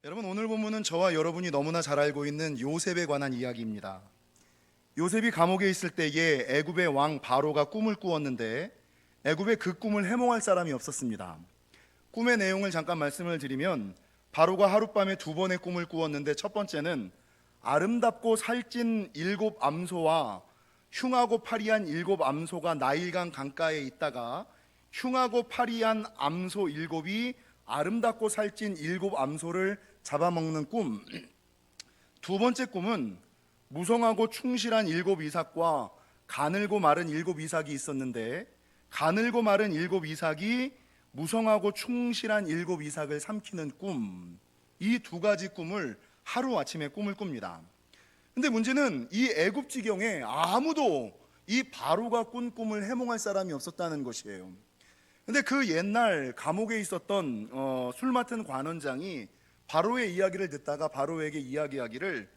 여러분, 오늘 본문은 저와 여러분이 너무나 잘 알고 있는 요셉에 관한 이야기입니다. 요셉이 감옥에 있을 때에 애굽의 왕 바로가 꿈을 꾸었는데 애굽에 그 꿈을 해몽할 사람이 없었습니다. 꿈의 내용을 잠깐 말씀을 드리면, 바로가 하룻밤에 두 번의 꿈을 꾸었는데, 첫 번째는 아름답고 살찐 일곱 암소와 흉하고 파리한 일곱 암소가 나일강 강가에 있다가 흉하고 파리한 암소 일곱이 아름답고 살찐 일곱 암소를 잡아먹는 꿈. 두 번째 꿈은 무성하고 충실한 일곱 이삭과 가늘고 마른 일곱 이삭이 있었는데, 가늘고 마른 일곱 이삭이 무성하고 충실한 일곱 이삭을 삼키는 꿈. 이 두 가지 꿈을 하루아침에 꿈을 꿉니다. 근데 문제는 이 애굽 지경에 아무도 이 바로가 꾼 꿈을 해몽할 사람이 없었다는 것이에요. 근데 그 옛날 감옥에 있었던 술 맡은 관원장이 바로의 이야기를 듣다가 바로에게 이야기하기를,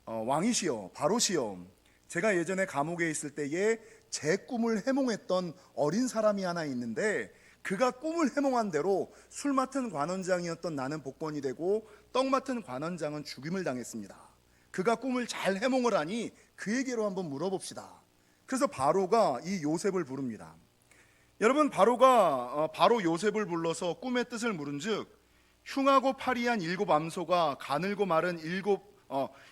왕이시여, 바로시여, 제가 예전에 감옥에 있을 때에 제 꿈을 해몽했던 어린 사람이 하나 있는데, 그가 꿈을 해몽한 대로 술 맡은 관원장이었던 나는 복권이 되고 떡 맡은 관원장은 죽임을 당했습니다. 그가 꿈을 잘 해몽을 하니 그에게로 한번 물어봅시다. 그래서 바로가 이 요셉을 부릅니다. 여러분, 바로가 바로 요셉을 불러서 꿈의 뜻을 물은즉, 흉하고 파리한 일곱 암소가 가늘고 마른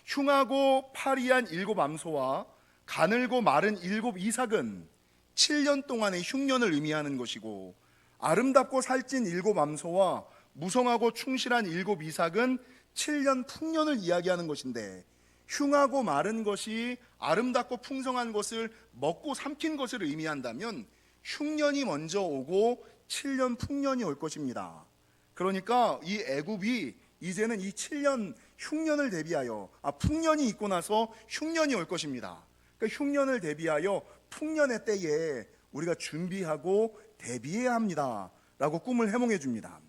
흉하고 파리한 일곱 암소와 가늘고 마른 일곱 이삭은 7년 동안의 흉년을 의미하는 것이고, 아름답고 살찐 일곱 암소와 무성하고 충실한 일곱 이삭은 7년 풍년을 이야기하는 것인데, 흉하고 마른 것이 아름답고 풍성한 것을 먹고 삼킨 것을 의미한다면 흉년이 먼저 오고 7년 풍년이 올 것입니다. 그러니까 이 애굽이 이제는 이 7년 흉년을 대비하여, 풍년이 있고 나서 흉년이 올 것입니다. 그러니까 흉년을 대비하여 풍년의 때에 우리가 준비하고 대비해야 합니다 라고 꿈을 해몽해 줍니다.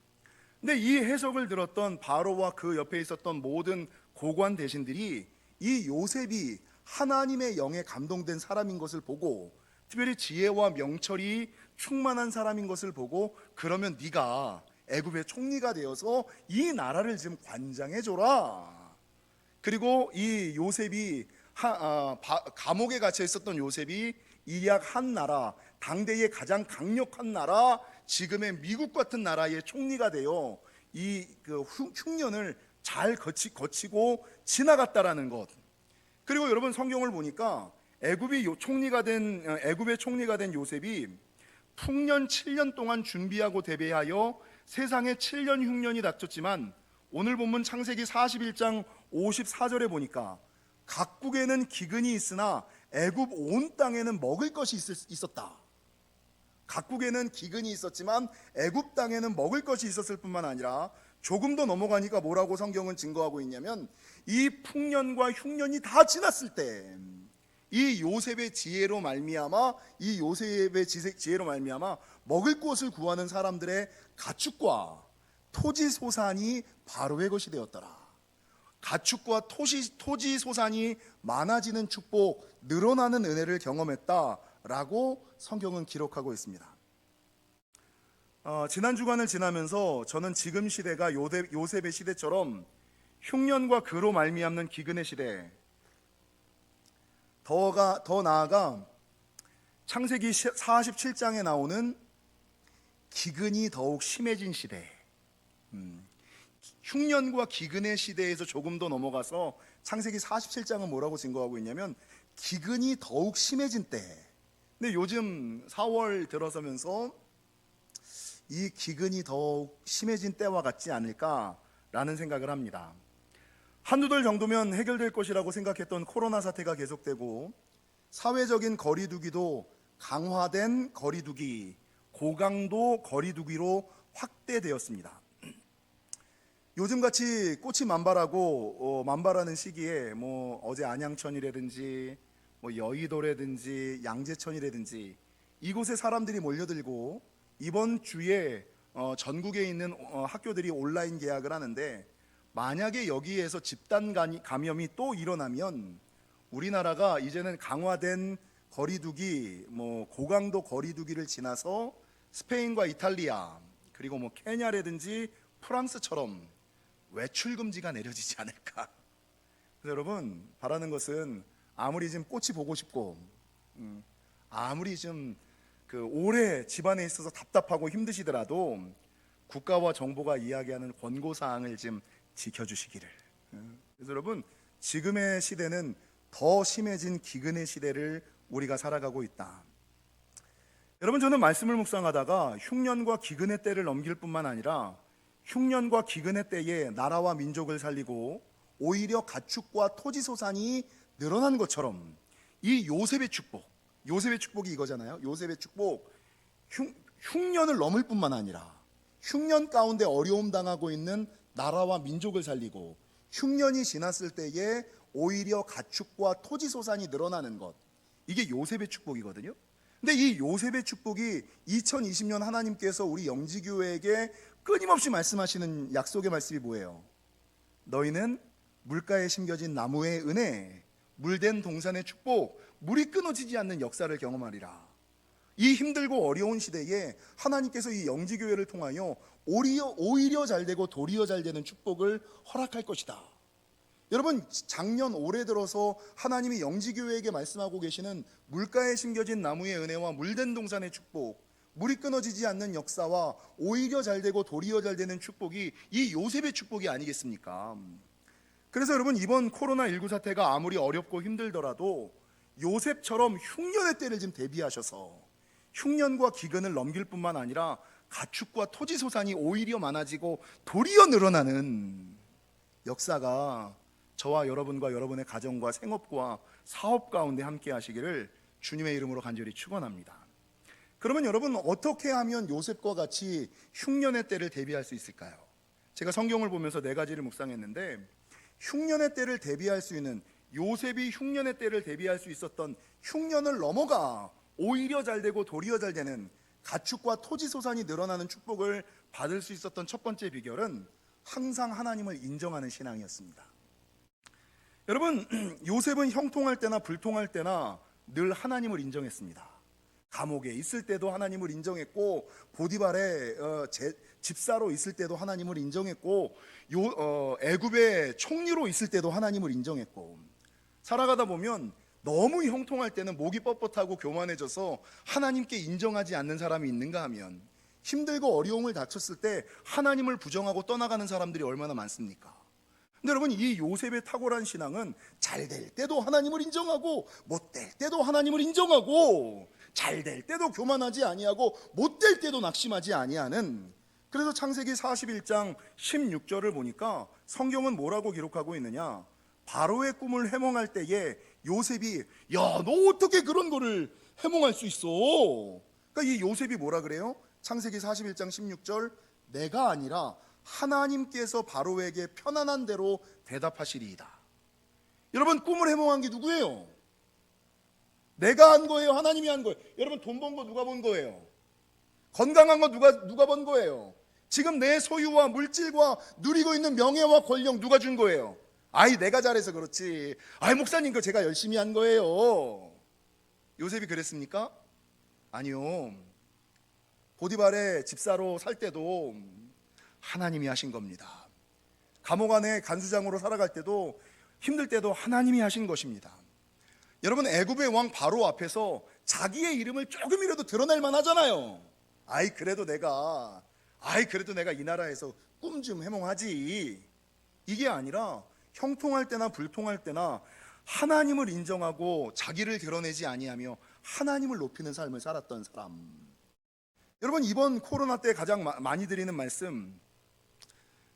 근데 이 해석을 들었던 바로와 그 옆에 있었던 모든 고관 대신들이 이 요셉이 하나님의 영에 감동된 사람인 것을 보고, 특별히 지혜와 명철이 충만한 사람인 것을 보고, 그러면 네가 애굽의 총리가 되어서 이 나라를 지금 관장해 줘라. 그리고 이 요셉이 감옥에 갇혀 있었던 요셉이 이약 한 나라, 당대의 가장 강력한 나라, 지금의 미국 같은 나라의 총리가 되어 이 흉년을 잘 거치고 지나갔다라는 것. 그리고 여러분, 성경을 보니까 애굽의 총리가 된 요셉이 풍년 7년 동안 준비하고 대비하여 세상에 7년 흉년이 닥쳤지만, 오늘 본문 창세기 41장 54절에 보니까 각국에는 기근이 있으나 애굽 온 땅에는 먹을 것이 있었다. 각국에는 기근이 있었지만 애굽 땅에는 먹을 것이 있었을 뿐만 아니라, 조금 더 넘어가니까 뭐라고 성경은 증거하고 있냐면, 이 풍년과 흉년이 다 지났을 때 이 요셉의 지혜로 말미암아 먹을 것을 구하는 사람들의 가축과 토지 소산이 바로의 것이 되었더라. 가축과 토지 소산이 많아지는 축복, 늘어나는 은혜를 경험했다라고 성경은 기록하고 있습니다. 지난 주간을 지나면서 저는 지금 시대가 요셉의 시대처럼 흉년과 그로 말미암는 기근의 시대, 더 나아가 창세기 47장에 나오는 기근이 더욱 심해진 시대, 흉년과 기근의 시대에서 조금 더 넘어가서 창세기 47장은 뭐라고 증거하고 있냐면, 기근이 더욱 심해진 때. 근데 요즘 4월 들어서면서 이 기근이 더욱 심해진 때와 같지 않을까라는 생각을 합니다. 한두 달 정도면 해결될 것이라고 생각했던 코로나 사태가 계속되고, 사회적인 거리두기도 강화된 거리두기, 고강도 거리두기로 확대되었습니다. 요즘같이 꽃이 만발하는 시기에 어제 안양천이라든지 여의도라든지 양재천이라든지 이곳에 사람들이 몰려들고, 이번 주에 전국에 있는 학교들이 온라인 개학을 하는데, 만약에 여기에서 집단 감염이 또 일어나면 우리나라가 이제는 강화된 거리두기, 고강도 거리두기를 지나서 스페인과 이탈리아, 그리고 케냐라든지 프랑스처럼 외출 금지가 내려지지 않을까. 그래서 여러분, 바라는 것은 아무리 좀 꽃이 보고 싶고 아무리 좀 오래 집안에 있어서 답답하고 힘드시더라도 국가와 정부가 이야기하는 권고사항을 좀 지켜주시기를. 그래서 여러분, 지금의 시대는 더 심해진 기근의 시대를 우리가 살아가고 있다. 여러분, 저는 말씀을 묵상하다가 흉년과 기근의 때를 넘길 뿐만 아니라 흉년과 기근의 때에 나라와 민족을 살리고 오히려 가축과 토지소산이 늘어난 것처럼 이 요셉의 축복이 이거잖아요. 요셉의 축복, 흉년을 넘을 뿐만 아니라 흉년 가운데 어려움 당하고 있는 나라와 민족을 살리고 흉년이 지났을 때에 오히려 가축과 토지소산이 늘어나는 것, 이게 요셉의 축복이거든요. 근데 이 요셉의 축복이 2020년 하나님께서 우리 영지교회에게 끊임없이 말씀하시는 약속의 말씀이 뭐예요? 너희는 물가에 심겨진 나무의 은혜, 물된 동산의 축복, 물이 끊어지지 않는 역사를 경험하리라. 이 힘들고 어려운 시대에 하나님께서 이 영지교회를 통하여 오히려 잘 되고 도리어 잘 되는 축복을 허락할 것이다. 여러분, 작년 올해 들어서 하나님이 영지교회에게 말씀하고 계시는 물가에 심겨진 나무의 은혜와 물된 동산의 축복, 물이 끊어지지 않는 역사와 오히려 잘 되고 도리어 잘 되는 축복이 이 요셉의 축복이 아니겠습니까? 그래서 여러분, 이번 코로나19 사태가 아무리 어렵고 힘들더라도 요셉처럼 흉년의 때를 좀 대비하셔서 흉년과 기근을 넘길 뿐만 아니라 가축과 토지소산이 오히려 많아지고 도리어 늘어나는 역사가 저와 여러분과 여러분의 가정과 생업과 사업 가운데 함께 하시기를 주님의 이름으로 간절히 축원합니다. 그러면 여러분, 어떻게 하면 요셉과 같이 흉년의 때를 대비할 수 있을까요? 제가 성경을 보면서 4가지를 묵상했는데, 흉년의 때를 대비할 수 있는, 요셉이 흉년의 때를 대비할 수 있었던 흉년을 넘어가 오히려 잘 되고 도리어 잘 되는 가축과 토지소산이 늘어나는 축복을 받을 수 있었던 첫 번째 비결은 항상 하나님을 인정하는 신앙이었습니다. 여러분, 요셉은 형통할 때나 불통할 때나 늘 하나님을 인정했습니다. 감옥에 있을 때도 하나님을 인정했고, 보디발의 집사로 있을 때도 하나님을 인정했고, 애굽의 총리로 있을 때도 하나님을 인정했고, 살아가다 보면 너무 형통할 때는 목이 뻣뻣하고 교만해져서 하나님께 인정하지 않는 사람이 있는가 하면, 힘들고 어려움을 닥쳤을 때 하나님을 부정하고 떠나가는 사람들이 얼마나 많습니까? 근데 여러분, 이 요셉의 탁월한 신앙은 잘 될 때도 하나님을 인정하고 못 될 때도 하나님을 인정하고 잘 될 때도 교만하지 아니하고 못 될 때도 낙심하지 아니하는, 그래서 창세기 41장 16절을 보니까 성경은 뭐라고 기록하고 있느냐? 바로의 꿈을 해몽할 때에 요셉이, 야, 너 어떻게 그런 거를 해몽할 수 있어? 그러니까 이 요셉이 뭐라 그래요? 창세기 41장 16절, 내가 아니라 하나님께서 바로에게 편안한 대로 대답하시리이다. 여러분, 꿈을 해몽한 게 누구예요? 내가 한 거예요? 하나님이 한 거예요? 여러분, 돈 번 거 누가 번 거예요? 건강한 거 누가 번 거예요? 지금 내 소유와 물질과 누리고 있는 명예와 권력 누가 준 거예요? 아이, 내가 잘해서 그렇지. 아이, 목사님, 그 제가 열심히 한 거예요. 요셉이 그랬습니까? 아니요. 보디발의 집사로 살 때도 하나님이 하신 겁니다. 감옥 안에 간수장으로 살아갈 때도 힘들 때도 하나님이 하신 것입니다. 여러분, 애굽의 왕 바로 앞에서 자기의 이름을 조금이라도 드러낼 만하잖아요. 그래도 내가 이 나라에서 꿈 좀 해몽하지. 이게 아니라 형통할 때나 불통할 때나 하나님을 인정하고 자기를 드러내지 아니하며 하나님을 높이는 삶을 살았던 사람. 여러분, 이번 코로나 때 가장 많이 드리는 말씀,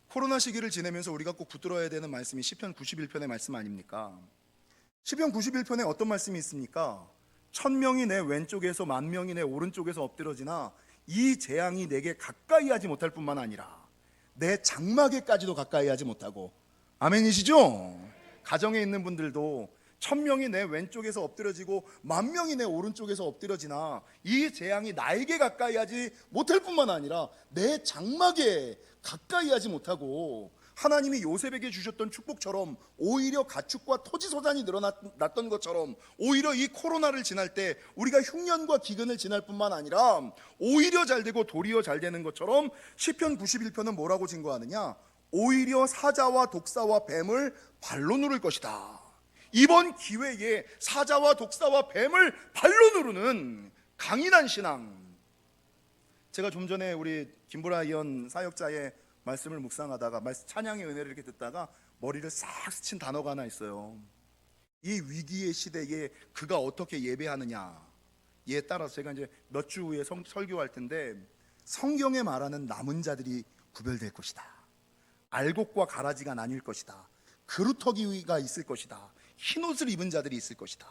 코로나 시기를 지내면서 우리가 꼭 붙들어야 되는 말씀이 시편 91편의 말씀 아닙니까? 시편 91편에 어떤 말씀이 있습니까? 1000명이 내 왼쪽에서 10,000명이 내 오른쪽에서 엎드러지나 이 재앙이 내게 가까이 하지 못할 뿐만 아니라 내 장막에까지도 가까이 하지 못하고. 아멘이시죠? 가정에 있는 분들도 1000명이 내 왼쪽에서 엎드러지고 10,000명이 내 오른쪽에서 엎드러지나 이 재앙이 나에게 가까이 하지 못할 뿐만 아니라 내 장막에 가까이 하지 못하고, 하나님이 요셉에게 주셨던 축복처럼 오히려 가축과 토지소산이 늘어났던 것처럼 오히려 이 코로나를 지날 때 우리가 흉년과 기근을 지날 뿐만 아니라 오히려 잘 되고 도리어 잘 되는 것처럼 시편 91편은 뭐라고 증거하느냐? 오히려 사자와 독사와 뱀을 발로 누를 것이다. 이번 기회에 사자와 독사와 뱀을 발로 누르는 강인한 신앙. 제가 좀 전에 우리 김보라 의원 사역자의 말씀을 묵상하다가 찬양의 은혜를 이렇게 듣다가 머리를 싹 스친 단어가 하나 있어요. 이 위기의 시대에 그가 어떻게 예배하느냐에 따라서 제가 이제 몇 주 후에 설교할 텐데, 성경에 말하는 남은 자들이 구별될 것이다. 알곡과 가라지가 나뉠 것이다. 그루터기가 있을 것이다. 흰옷을 입은 자들이 있을 것이다.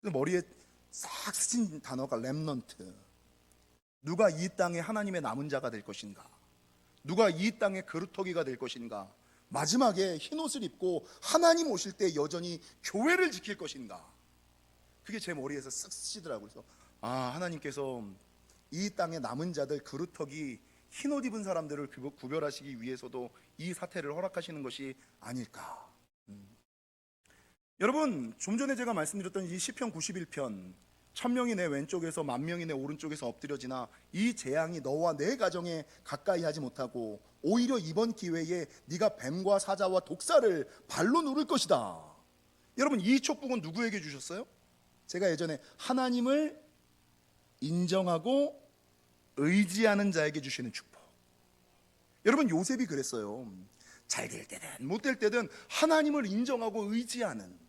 머리에 싹 스친 단어가 렘넌트. 누가 이 땅에 하나님의 남은 자가 될 것인가? 누가 이 땅의 그루터기가 될 것인가? 마지막에 흰옷을 입고 하나님 오실 때 여전히 교회를 지킬 것인가? 그게 제 머리에서 쓱 스치더라고요. 그래서 하나님께서 이 땅의 남은 자들 그루터기 흰옷 입은 사람들을 구별하시기 위해서도 이 사태를 허락하시는 것이 아닐까. 여러분, 좀 전에 제가 말씀드렸던 이 시편 91편 1000명이 내 왼쪽에서 10,000명이 내 오른쪽에서 엎드려지나 이 재앙이 너와 내 가정에 가까이 하지 못하고 오히려 이번 기회에 네가 뱀과 사자와 독사를 발로 누를 것이다. 여러분, 이 촉복은 누구에게 주셨어요? 제가 예전에 하나님을 인정하고 의지하는 자에게 주시는 축복. 여러분, 요셉이 그랬어요. 잘 될 때든 못 될 때든 하나님을 인정하고 의지하는.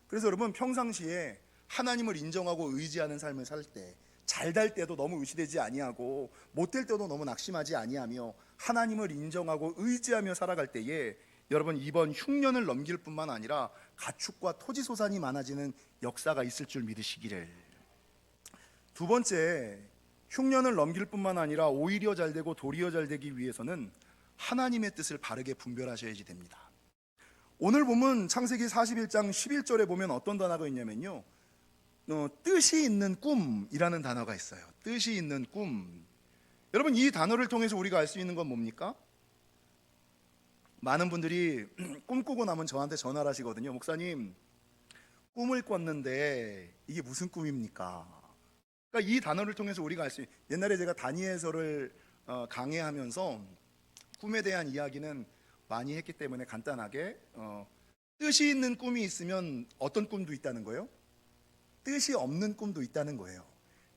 그래서 여러분, 평상시에 하나님을 인정하고 의지하는 삶을 살 때 잘 될 때도 너무 의시되지 아니하고 못 될 때도 너무 낙심하지 아니하며 하나님을 인정하고 의지하며 살아갈 때에 여러분, 이번 흉년을 넘길 뿐만 아니라 가축과 토지소산이 많아지는 역사가 있을 줄 믿으시기를. 두 번째, 흉년을 넘길 뿐만 아니라 오히려 잘 되고 도리어 잘 되기 위해서는 하나님의 뜻을 바르게 분별하셔야지 됩니다. 오늘 보면 창세기 41장 11절에 보면 어떤 단어가 있냐면요, 뜻이 있는 꿈이라는 단어가 있어요. 뜻이 있는 꿈. 여러분, 이 단어를 통해서 우리가 알 수 있는 건 뭡니까? 많은 분들이 꿈꾸고 나면 저한테 전화를 하시거든요. 목사님, 꿈을 꿨는데 이게 무슨 꿈입니까? 그러니까 이 단어를 통해서 우리가 알 수 있는, 옛날에 제가 다니엘서를 강해하면서 꿈에 대한 이야기는 많이 했기 때문에 간단하게, 뜻이 있는 꿈이 있으면 어떤 꿈도 있다는 거예요? 뜻이 없는 꿈도 있다는 거예요.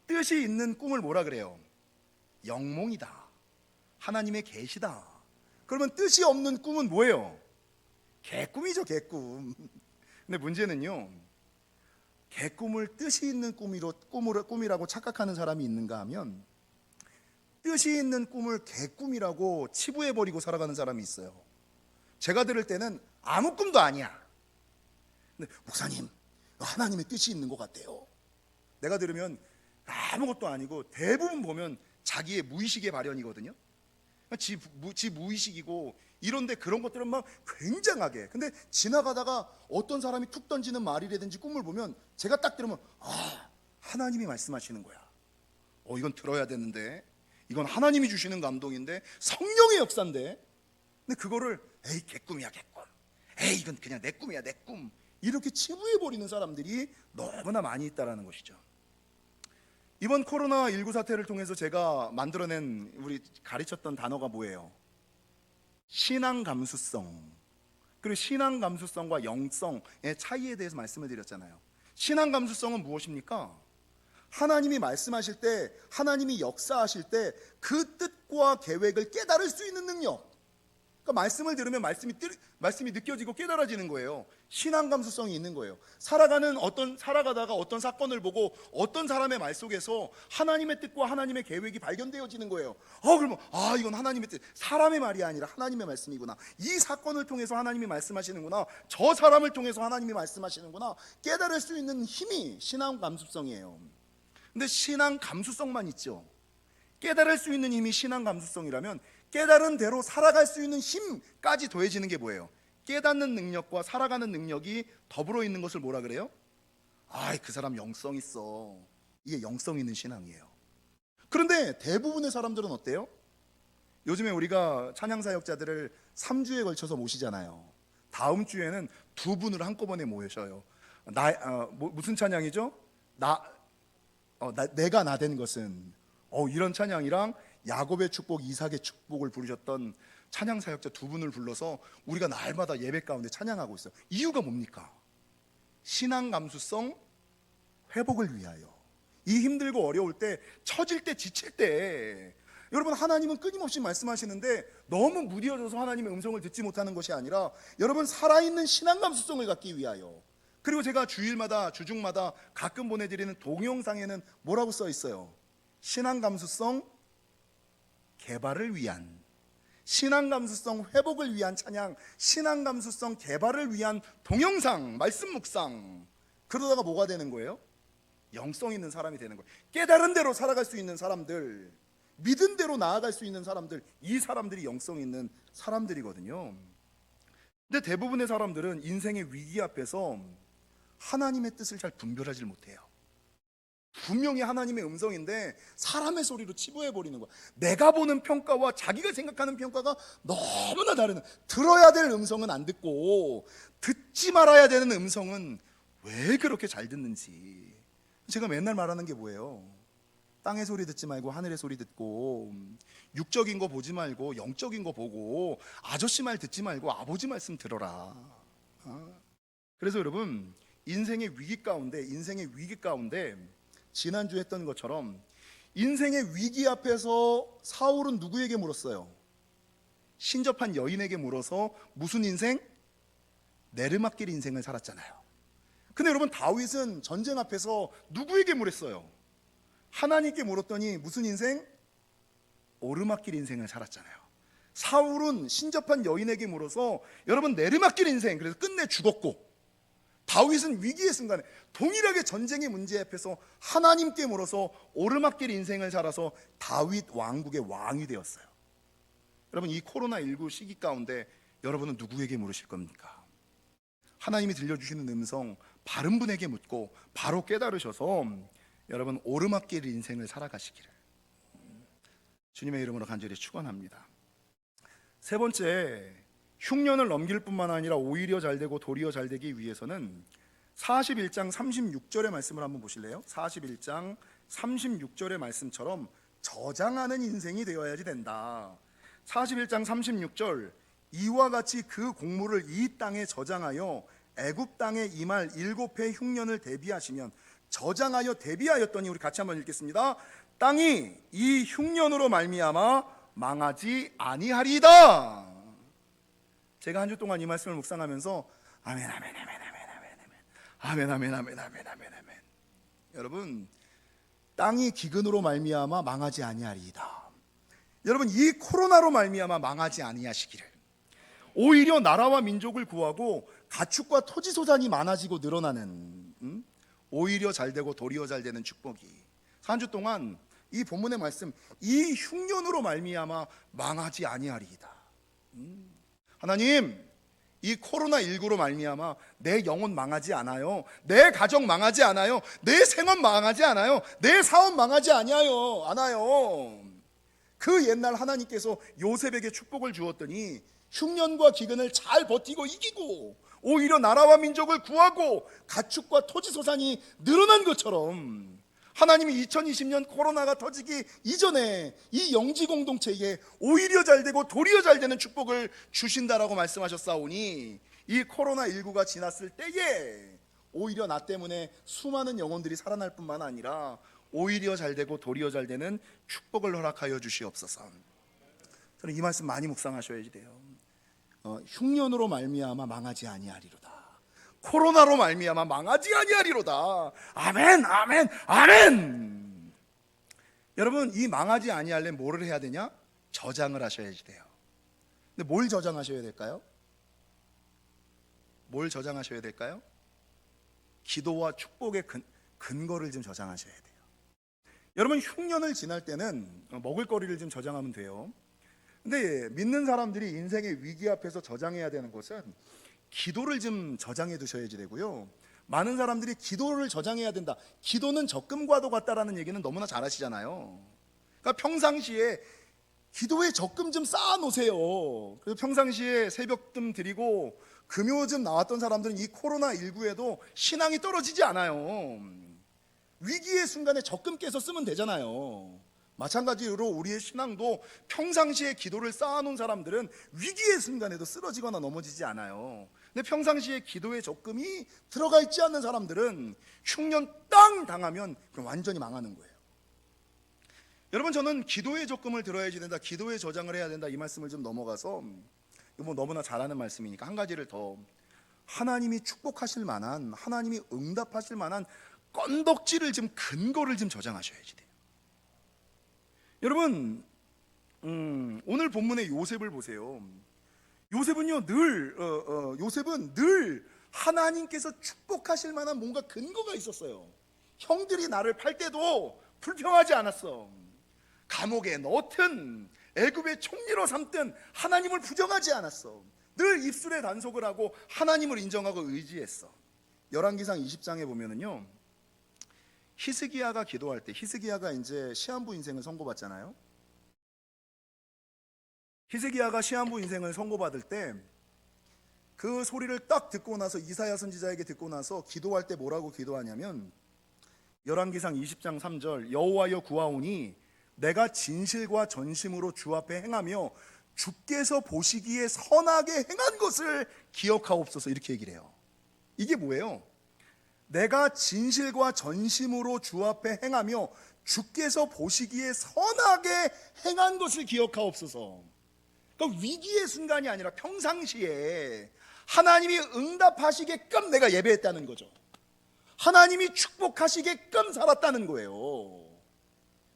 뜻이 있는 꿈을 뭐라 그래요? 영몽이다. 하나님의 계시다. 그러면 뜻이 없는 꿈은 뭐예요? 개꿈이죠, 개꿈. 근데 문제는요, 개꿈을 뜻이 있는 꿈이라고 착각하는 사람이 있는가 하면, 뜻이 있는 꿈을 개꿈이라고 치부해버리고 살아가는 사람이 있어요. 제가 들을 때는 아무 꿈도 아니야. 근데 목사님, 하나님의 뜻이 있는 것 같아요. 내가 들으면 아무것도 아니고 대부분 보면 자기의 무의식의 발현이거든요. 지 무의식이고 이런데 그런 것들은 막 굉장하게. 근데 지나가다가 어떤 사람이 툭 던지는 말이라든지 꿈을 보면 제가 딱 들으면 하나님이 말씀하시는 거야. 이건 들어야 되는데, 이건 하나님이 주시는 감동인데, 성령의 역사인데. 근데 그거를 에이 개꿈이야 개꿈, 에이 이건 그냥 내 꿈이야 내 꿈, 이렇게 치부해버리는 사람들이 너무나 많이 있다는 것이죠. 이번 코로나19 사태를 통해서 제가 만들어낸, 우리 가르쳤던 단어가 뭐예요? 신앙 감수성. 그리고 신앙 감수성과 영성의 차이에 대해서 말씀을 드렸잖아요. 신앙 감수성은 무엇입니까? 하나님이 말씀하실 때, 하나님이 역사하실 때 그 뜻과 계획을 깨달을 수 있는 능력. 그러니까 말씀을 들으면 말씀이 느껴지고 깨달아지는 거예요. 신앙 감수성이 있는 거예요. 살아가다가 어떤 사건을 보고 어떤 사람의 말 속에서 하나님의 뜻과 하나님의 계획이 발견되어지는 거예요. 그러면 이건 하나님의 뜻, 사람의 말이 아니라 하나님의 말씀이구나. 이 사건을 통해서 하나님이 말씀하시는구나. 저 사람을 통해서 하나님이 말씀하시는구나. 깨달을 수 있는 힘이 신앙 감수성이에요. 근데 신앙 감수성만 있죠. 깨달을 수 있는 힘이 신앙 감수성이라면 깨달은 대로 살아갈 수 있는 힘까지 더해지는 게 뭐예요? 깨닫는 능력과 살아가는 능력이 더불어 있는 것을 뭐라 그래요? 그 사람 영성 있어. 이게 영성 있는 신앙이에요. 그런데 대부분의 사람들은 어때요? 요즘에 우리가 찬양사역자들을 3주에 걸쳐서 모시잖아요. 다음 주에는 2분을 한꺼번에 모셔요. 무슨 찬양이죠? 내가 나 된 것은, 이런 찬양이랑 야곱의 축복, 이삭의 축복을 부르셨던 찬양 사역자 두 분을 불러서 우리가 날마다 예배 가운데 찬양하고 있어요. 이유가 뭡니까? 신앙 감수성 회복을 위하여. 이 힘들고 어려울 때, 처질 때, 지칠 때 여러분, 하나님은 끊임없이 말씀하시는데 너무 무뎌져서 하나님의 음성을 듣지 못하는 것이 아니라 여러분, 살아있는 신앙 감수성을 갖기 위하여. 그리고 제가 주일마다, 주중마다 가끔 보내드리는 동영상에는 뭐라고 써 있어요? 신앙 감수성 개발을 위한, 신앙 감수성 회복을 위한 찬양, 신앙 감수성 개발을 위한 동영상, 말씀 묵상. 그러다가 뭐가 되는 거예요? 영성 있는 사람이 되는 거예요. 깨달은 대로 살아갈 수 있는 사람들, 믿은 대로 나아갈 수 있는 사람들, 이 사람들이 영성 있는 사람들이거든요. 근데 대부분의 사람들은 인생의 위기 앞에서 하나님의 뜻을 잘 분별하지 못해요. 분명히 하나님의 음성인데 사람의 소리로 치부해버리는 거야. 내가 보는 평가와 자기가 생각하는 평가가 너무나 다른, 들어야 될 음성은 안 듣고 듣지 말아야 되는 음성은 왜 그렇게 잘 듣는지. 제가 맨날 말하는 게 뭐예요? 땅의 소리 듣지 말고 하늘의 소리 듣고, 육적인 거 보지 말고 영적인 거 보고, 아저씨 말 듣지 말고 아버지 말씀 들어라. 그래서 여러분, 인생의 위기 가운데 지난주 했던 것처럼 인생의 위기 앞에서 사울은 누구에게 물었어요? 신접한 여인에게 물어서 무슨 인생? 내르막길 인생을 살았잖아요. 근데 여러분, 다윗은 전쟁 앞에서 누구에게 물었어요? 하나님께 물었더니 무슨 인생? 오르막길 인생을 살았잖아요. 사울은 신접한 여인에게 물어서 여러분 내르막길 인생, 그래서 끝내 죽었고, 다윗은 위기의 순간에 동일하게 전쟁의 문제 앞에서 하나님께 물어서 오르막길 인생을 살아서 다윗 왕국의 왕이 되었어요. 여러분, 이 코로나19 시기 가운데 여러분은 누구에게 물으실 겁니까? 하나님이 들려주시는 음성 바른 분에게 묻고 바로 깨달으셔서 여러분 오르막길 인생을 살아가시기를 주님의 이름으로 간절히 축원합니다. 세 번째, 흉년을 넘길 뿐만 아니라 오히려 잘되고 도리어 잘되기 위해서는 41장 36절의 말씀을 한번 보실래요? 41장 36절의 말씀처럼 저장하는 인생이 되어야지 된다. 41장 36절, 이와 같이 그 곡물을 이 땅에 저장하여 애굽 땅에 임할 7해 흉년을 대비하시면, 저장하여 대비하였더니, 우리 같이 한번 읽겠습니다. 땅이 이 흉년으로 말미암아 망하지 아니하리이다. 제가 한 주 동안 이 말씀을 묵상하면서 아멘 아멘 아멘 아멘 아멘 아멘 아멘 아멘 아멘 아멘 아멘. 여러분, 땅이 기근으로 말미암아 망하지 아니하리이다. 여러분, 이 코로나로 말미암아 망하지 아니하시기를, 오히려 나라와 민족을 구하고 가축과 토지 소산이 많아지고 늘어나는, 오히려 잘되고 도리어 잘되는 축복이, 한 주 동안 이 본문의 말씀, 이 흉년으로 말미암아 망하지 아니하리이다. 하나님, 이 코로나19로 말미암아 내 영혼 망하지 않아요. 내 가정 망하지 않아요. 내 생업 망하지 않아요. 내 사업 망하지 않아요. 그 옛날 하나님께서 요셉에게 축복을 주었더니 흉년과 기근을 잘 버티고 이기고 오히려 나라와 민족을 구하고 가축과 토지 소산이 늘어난 것처럼, 하나님이 2020년 코로나가 터지기 이전에 이 영지 공동체에 오히려 잘되고 도리어 잘되는 축복을 주신다라고 말씀하셨사오니, 이 코로나19가 지났을 때에 오히려 나 때문에 수많은 영혼들이 살아날 뿐만 아니라 오히려 잘되고 도리어 잘되는 축복을 허락하여 주시옵소서. 저는 이 말씀 많이 묵상하셔야지 돼요. 흉년으로 말미암아 망하지 아니하리로다. 코로나로 말미암아 망하지 아니하리로다. 아멘 아멘 아멘. 여러분, 이 망하지 아니하려면 뭐를 해야 되냐? 저장을 하셔야지 돼요. 근데 뭘 저장하셔야 될까요? 뭘 저장하셔야 될까요? 기도와 축복의 근거를 좀 저장하셔야 돼요. 여러분, 흉년을 지날 때는 먹을 거리를 좀 저장하면 돼요. 근데 믿는 사람들이 인생의 위기 앞에서 저장해야 되는 것은 기도를 좀 저장해 두셔야지 되고요. 많은 사람들이 기도를 저장해야 된다, 기도는 적금과도 같다라는 얘기는 너무나 잘 아시잖아요. 그러니까 평상시에 기도에 적금 좀 쌓아 놓으세요. 그래서 평상시에 새벽금 드리고 금요즘 나왔던 사람들은 이 코로나19에도 신앙이 떨어지지 않아요. 위기의 순간에 적금 깨서 쓰면 되잖아요. 마찬가지로 우리의 신앙도 평상시에 기도를 쌓아놓은 사람들은 위기의 순간에도 쓰러지거나 넘어지지 않아요. 근데 평상시에 기도의 적금이 들어가 있지 않는 사람들은 흉년 땅 당하면 그럼 완전히 망하는 거예요. 여러분, 저는 기도의 적금을 들어야지 된다, 기도의 저장을 해야 된다, 이 말씀을 좀 넘어가서, 이거 뭐 너무나 잘 아는 말씀이니까 한 가지를 더, 하나님이 축복하실 만한, 하나님이 응답하실 만한 건덕지를 좀, 근거를 좀 저장하셔야지 돼요. 여러분, 오늘 본문의 요셉을 보세요. 요셉은요 요셉은 늘 하나님께서 축복하실 만한 뭔가 근거가 있었어요. 형들이 나를 팔 때도 불평하지 않았어. 감옥에 넣든 애굽의 총리로 삼든 하나님을 부정하지 않았어. 늘 입술에 단속을 하고 하나님을 인정하고 의지했어. 열왕기상 20장에 보면은요, 히스기야가 기도할 때, 히스기야가 이제 시한부 인생을 선고받잖아요. 히스기야가 시한부 인생을 선고받을 때 그 소리를 딱 듣고 나서, 이사야 선지자에게 듣고 나서 기도할 때 뭐라고 기도하냐면, 열왕기상 20장 3절, 여호와여 구하오니 내가 진실과 전심으로 주 앞에 행하며 주께서 보시기에 선하게 행한 것을 기억하옵소서, 이렇게 얘기를 해요. 이게 뭐예요? 내가 진실과 전심으로 주 앞에 행하며 주께서 보시기에 선하게 행한 것을 기억하옵소서. 그러니까 위기의 순간이 아니라 평상시에 하나님이 응답하시게끔 내가 예배했다는 거죠. 하나님이 축복하시게끔 살았다는 거예요.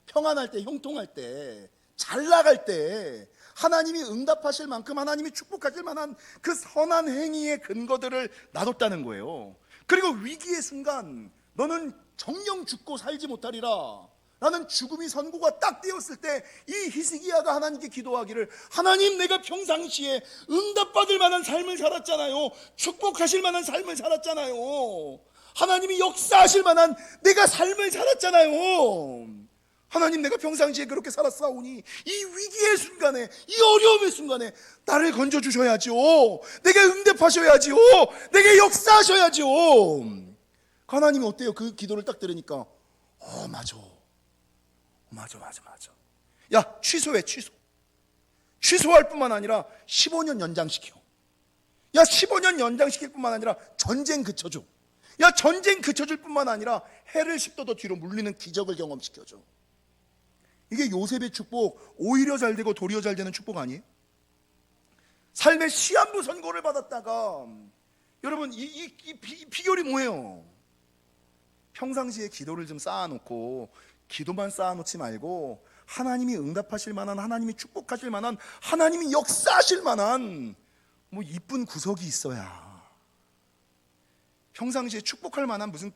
평안할 때, 형통할 때, 잘 나갈 때 하나님이 응답하실 만큼, 하나님이 축복하실 만한 그 선한 행위의 근거들을 놔뒀다는 거예요. 그리고 위기의 순간, 너는 정령 죽고 살지 못하리라 라는 죽음이 선고가 딱 되었을 때, 이 히스기야가 하나님께 기도하기를, 하나님, 내가 평상시에 응답받을 만한 삶을 살았잖아요. 축복하실 만한 삶을 살았잖아요. 하나님이 역사하실 만한 내가 삶을 살았잖아요. 하나님, 내가 평상시에 그렇게 살았사오니 이 위기의 순간에, 이 어려움의 순간에 나를 건져주셔야지요. 내게 응답하셔야지요. 내게 역사하셔야지요. 하나님이 어때요? 그 기도를 딱 들으니까 맞아. 야, 취소해. 취소할 뿐만 아니라 15년 연장시켜. 야, 15년 연장시킬 뿐만 아니라 전쟁 그쳐줘. 야, 전쟁 그쳐줄 뿐만 아니라 해를 10도 더 뒤로 물리는 기적을 경험시켜줘. 이게 요셉의 축복, 오히려 잘 되고 도리어 잘 되는 축복 아니에요? 삶의 시한부 선고를 받았다가, 여러분, 이 비결이 뭐예요? 평상시에 기도를 좀 쌓아놓고, 기도만 쌓아놓지 말고 하나님이 응답하실 만한, 하나님이 축복하실 만한, 하나님이 역사하실 만한 뭐 이쁜 구석이 있어야. 평상시에 축복할 만한 무슨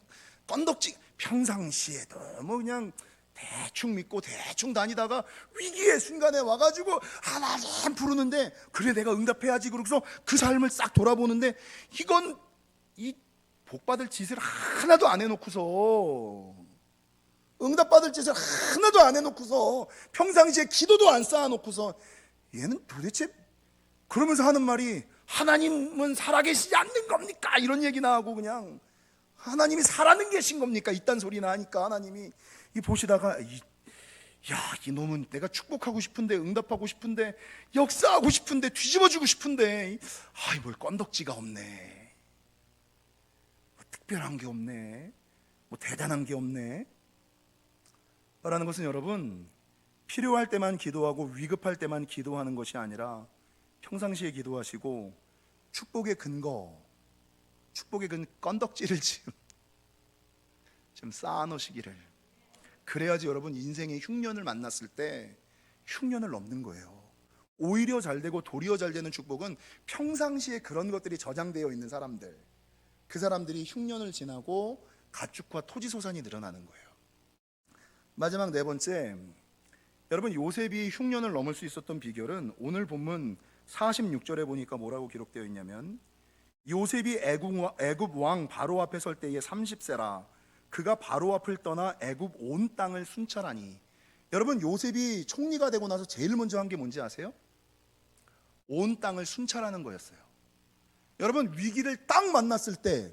건덕지, 평상시에도 뭐 그냥 대충 믿고 대충 다니다가 위기의 순간에 와가지고 하나님 부르는데, 그래 내가 응답해야지, 그러고서 그 삶을 싹 돌아보는데, 이건 이 복받을 짓을 하나도 안 해놓고서, 응답받을 짓을 하나도 안 해놓고서, 평상시에 기도도 안 쌓아놓고서, 얘는 도대체, 그러면서 하는 말이, 하나님은 살아계시지 않는 겁니까? 이런 얘기나 하고, 그냥 하나님이 살아는 계신 겁니까? 이딴 소리나 하니까 하나님이 이 보시다가, 이놈은 내가 축복하고 싶은데, 응답하고 싶은데, 역사하고 싶은데, 뒤집어주고 싶은데, 뭘 건덕지가 없네, 뭐 특별한 게 없네, 뭐 대단한 게 없네 라는 것은, 여러분, 필요할 때만 기도하고 위급할 때만 기도하는 것이 아니라 평상시에 기도하시고 축복의 근거, 축복의 건덕지를 좀 쌓아놓으시기를. 그래야지 여러분, 인생의 흉년을 만났을 때 흉년을 넘는 거예요. 오히려 잘 되고 도리어 잘 되는 축복은 평상시에 그런 것들이 저장되어 있는 사람들, 그 사람들이 흉년을 지나고 가축과 토지소산이 늘어나는 거예요. 마지막 네 번째, 여러분, 요셉이 흉년을 넘을 수 있었던 비결은 오늘 본문 46절에 보니까 뭐라고 기록되어 있냐면, 요셉이 애굽 왕 바로 앞에 설 때에 30세라 그가 바로 앞을 떠나 애굽 온 땅을 순찰하니. 여러분, 요셉이 총리가 되고 나서 제일 먼저 한 게 뭔지 아세요? 온 땅을 순찰하는 거였어요. 여러분, 위기를 딱 만났을 때,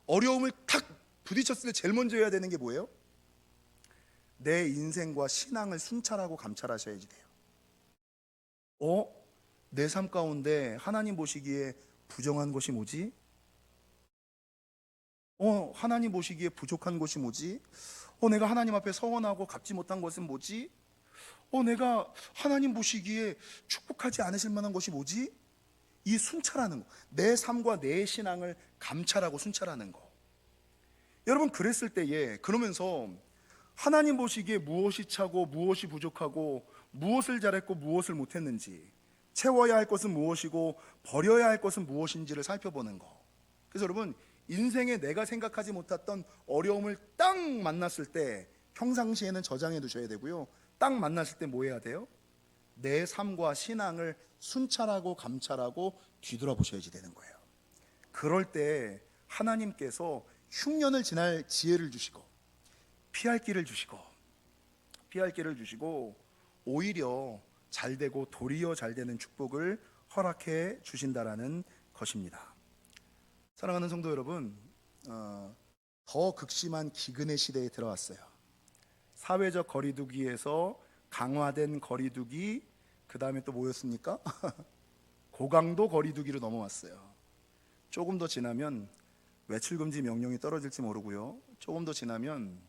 어려움을 탁 부딪혔을 때 제일 먼저 해야 되는 게 뭐예요? 내 인생과 신앙을 순찰하고 감찰하셔야지 돼요. 내 삶 가운데 하나님 보시기에 부정한 것이 뭐지? 하나님 보시기에 부족한 것이 뭐지? 내가 하나님 앞에 서원하고 갚지 못한 것은 뭐지? 내가 하나님 보시기에 축복하지 않으실 만한 것이 뭐지? 이 순찰하는 거, 내 삶과 내 신앙을 감찰하고 순찰하는 거. 여러분, 그랬을 때에, 그러면서 하나님 보시기에 무엇이 차고 무엇이 부족하고 무엇을 잘했고 무엇을 못했는지, 채워야 할 것은 무엇이고 버려야 할 것은 무엇인지를 살펴보는 거. 그래서 여러분, 인생에 내가 생각하지 못했던 어려움을 딱 만났을 때 평상시에는 저장해 두셔야 되고요, 딱 만났을 때 뭐 해야 돼요? 내 삶과 신앙을 순찰하고 감찰하고 뒤돌아보셔야지 되는 거예요. 그럴 때 하나님께서 흉년을 지날 지혜를 주시고 피할 길을 주시고 오히려 잘되고 도리어 잘되는 축복을 허락해 주신다라는 것입니다. 사랑하는 성도 여러분, 더 극심한 기근의 시대에 들어왔어요. 사회적 거리두기에서 강화된 거리두기, 그 다음에 또 뭐였습니까? 고강도 거리두기로 넘어왔어요. 조금 더 지나면 외출금지 명령이 떨어질지 모르고요, 조금 더 지나면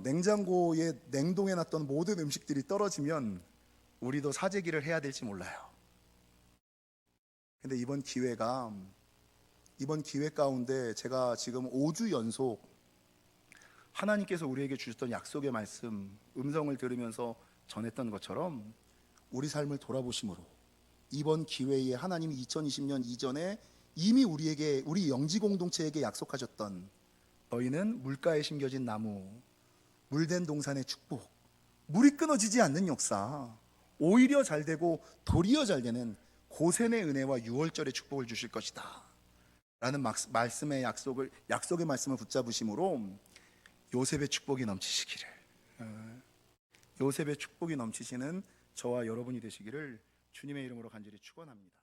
냉장고에 냉동해 놨던 모든 음식들이 떨어지면 우리도 사재기를 해야 될지 몰라요. 근데 이번 기회 가운데 제가 지금 5주 연속 하나님께서 우리에게 주셨던 약속의 말씀, 음성을 들으면서 전했던 것처럼 우리 삶을 돌아보심으로 이번 기회에 하나님이 2020년 이전에 이미 우리 영지 공동체에게 약속하셨던, 너희는 물가에 심겨진 나무, 물된 동산의 축복, 물이 끊어지지 않는 역사, 오히려 잘되고 도리어 잘되는 고센의 은혜와 유월절의 축복을 주실 것이다 라는 말씀의 약속의 말씀을 붙잡으심으로 요셉의 축복이 넘치시기를, 요셉의 축복이 넘치시는 저와 여러분이 되시기를 주님의 이름으로 간절히 축원합니다.